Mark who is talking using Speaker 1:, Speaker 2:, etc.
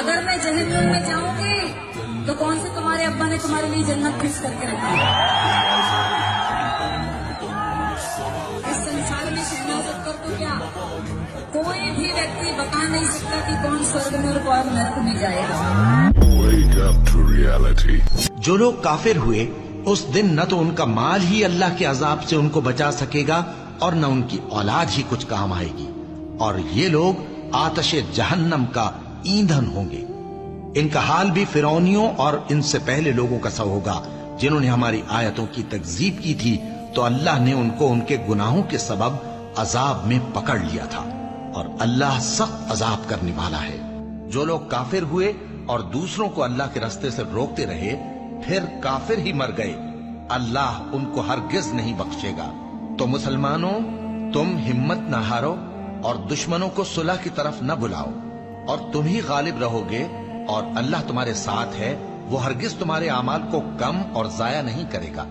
Speaker 1: اگر میں جہنم میں جاؤں گی تو کون سے تمہارے ابا نے تمہارے لیے جنت فکس کر کے رکھی ہے؟ اس سنسار میں شہنازت کر تو کیا کوئی بھی ویکتی بتا نہیں سکتا کہ کون سورگ میں اور کون نرک میں جائے گا۔
Speaker 2: Wake up to reality.
Speaker 3: جو لوگ کافر ہوئے اس دن نہ تو ان کا مال ہی اللہ کے عذاب سے ان کو بچا سکے گا اور نہ ان کی اولاد ہی کچھ کام آئے گی، اور یہ لوگ آتش جہنم کا ایندھن ہوں گے۔ ان کا حال بھی فرعونیوں اور ان سے پہلے لوگوں کا سا ہوگا جنہوں نے ہماری آیتوں کی تکذیب کی تھی، تو اللہ نے ان کو ان کے گناہوں کے سبب عذاب میں پکڑ لیا تھا، اور اللہ سخت عذاب کرنے والا ہے۔ جو لوگ کافر ہوئے اور دوسروں کو اللہ کے راستے سے روکتے رہے پھر کافر ہی مر گئے، اللہ ان کو ہرگز نہیں بخشے گا۔ تو مسلمانوں، تم ہمت نہ ہارو اور دشمنوں کو صلح کی طرف نہ بلاؤ، اور تم ہی غالب رہو گے، اور اللہ تمہارے ساتھ ہے، وہ ہرگز تمہارے اعمال کو کم اور ضائع نہیں کرے گا۔